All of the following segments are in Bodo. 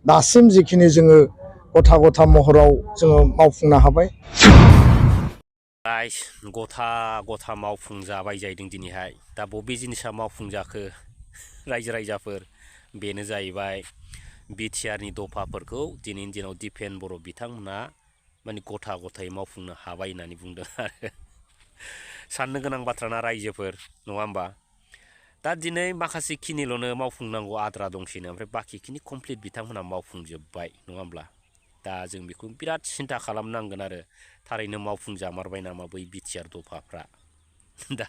दासिम जिखिनि जोङो गथा गथा महराव जोङो मावफुंनो हाबाय। गथा गथा मावफुंजाबाय जाहैदों दिनैहाय। दा बबे जिनिसा मावफुंजाखो रायजो राजाफोर बेनो जाहैबाय बिटिआरनि दफाफोरखौ दिनैनि दिनाव दिपेन बर' बिथांमोना माने गथा गथायै मावफुंनो हाबाय होननानै बुंदों आरो साननो गोनां बाथ्राना रायजोफोर नङा होमबा। दा दिनै माखासे खिनिल'नो मावफुंनांगौ आद्रा दंसैनो ओमफ्राय बाखिखिनि कमप्लिट बिथांमोना मावफुंजोब्बाय नङा होमब्ला। दा जों बेखौ बिराद सिन्था खालामनांगोन आरो थारैनो मावफुंजामारबाय नामा बै बिटिआर दफाफ्रा। दा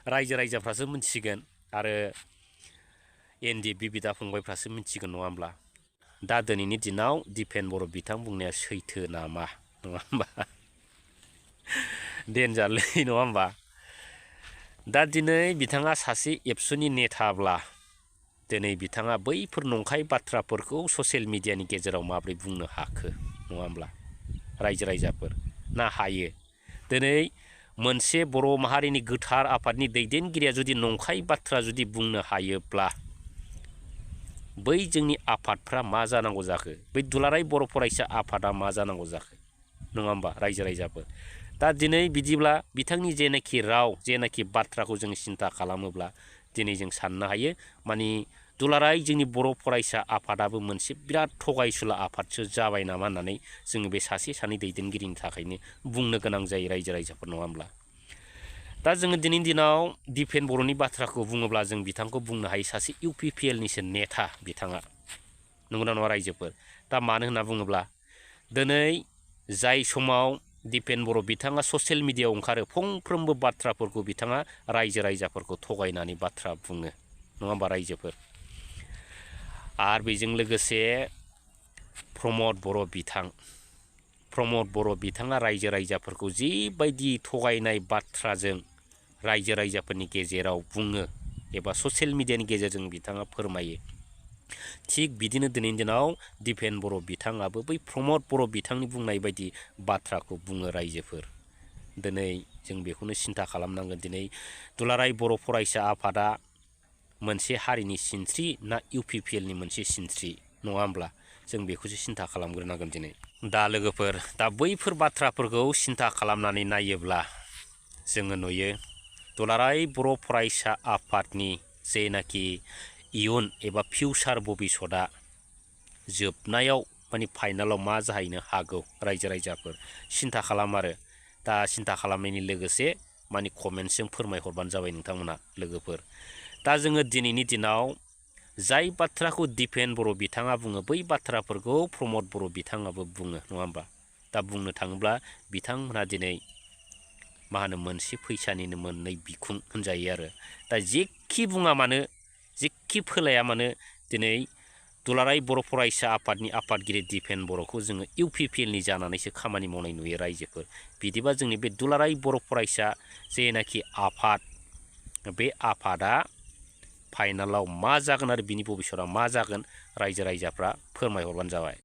रायजो राजाफ्रासो मिथिसिगोन आरो एनडिएफबि बिदा फंबायफ्रासो मिथिगोन नङा होमब्ला। दा दिनैनि दिनाव दिपेन बर' बिथां बुंनाया सैथो नामा नङा होमबा। देनजारलै नङा होमबा। दा दिनै बिथाङा सासे एबसुनि नेथाब्ला दिनै बिथाङा बैफोर नंखाय बाथ्राफोरखौ ससियेल मिडियानि गेजेराव माबोरै बुंनो हाखो नङा होमब्ला रायजो राजाफोर ना हायो। दिनै मोनसे बर' माहारिनि गोथार आफादनि दैदेनगिरिया जुदि नंखाय बाथ्रा जुदि बुंनो हायोब्ला बै जोंनि आफादफ्रा मा जानांगौ जाखो, बै दुलाराय बर' फरायसा आफादा मा जानांगौ जाखो नङा होमबा रायजो राजाफोर। दा दिनै बिदिब्ला बिथांनि जेनाखि राव जेनाखि बाथ्राखौ जों सिन्था खालामोब्ला दिनै जों साननो हायो माने दुलाराय जोंनि बर' फरायसा आफादाबो मोनसे बिराद थगायसुला आफादसो जाबाय नामा होननानै जोङो बे सासे सानै दैदेनगिरिनि थाखायनो बुंनो गोनां जायो रायजो राजाफोर नङा होमब्ला। दा जोङो दिनैनि दिनाव दिपेन बर'नि बाथ्राखौ बुङोब्ला जों बिथांखौ बुंनो हायो सासे इउपिपिएलनिसो नेथा बिथाङा नंगौना नङा रायजोफोर। दा मानो होनना बुङोब्ला दिनै जाय समाव दिपेन बर' बिथाङा ससियेल मिडियायाव ओंखारो फंफ्रोमबो बाथ्राफोरखौ बिथाङा रायजो राजाफोरखौ थगायनानै बाथ्रा बुङो नङा होमबा रायजोफोर। आरो बेजों लोगोसे प्रमद बर' बिथाङा रायजो राजाफोरखौ जिबायदि थगायनाय बाथ्राजों रायजो राजाफोरनि गेजेराव बुङो एबा ससियेल मिडियानि गेजेरजों बिथाङा फोरमायो थिग बिदिनो दिनैनि दिनाव दिपेन बर' बिथाङाबो बै प्रमद बर' बिथांनि बुंनाय बायदि बाथ्राखौ बुङो रायजोफोर। दिनै जों बेखौनो सिन्था खालामनांगोन दिनै दुलाराय बर' फरायसा आफादा मोनसे हारिनि सिनस्रि ना इउपिपिएलनि मोनसे सिनस्रि नङा होमब्ला जों बेखौसो सिन्था खालामग्रोनांगोन दिनै। दा लोगोफोर दा बैफोर बाथ्राफोरखौ सिन्था खालामनानै नायोब्ला जोङो नुयो दुलाराय बर' फरायसा आफादनि जेनाखि इयुन एबा फिउचार भबिसतआ जोबनायाव माने फाइनालाव मा जाहैनो हागौ रायजो राजाफोर सिन्था खालाम आरो। दा सिन्था खालामनायनि लोगोसे माने कमेन्टसजों फोरमायहरबानो जाबाय नोंथांमोना लोगोफोर। दा जोङो दिनैनि दिनाव जाय बाथ्राखौ दिपेन बर' बिथाङा बुङो बै बाथ्राफोरखौ प्रमद बर' बिथाङाबो बुङो नङा होमबा। दा बुंनो थाङोब्ला बिथांमोनहा दिनै मा होनो मोनसे फैसानिनो मोननै बिखुं होनजायो आरो। दा जेखि बुङा मानो जेखि फोलाया मानो दिनै दुलाराय बर' फरायसा आफादनि आफादगिरि दिपेन बर'खौ जोङो इउपिपिएलनि जानानैसो खामानि मावनाय नुयो रायजोफोर। बिदिबा जोंनि बे दुलाराय बर' फरायसा जेनाखि आफाद बे आफादा फाइनालाव मा जागोन आरो बिनि भबिसतआ मा जागोन रायजो राजाफ्रा फोरमायहरबानो जाबाय।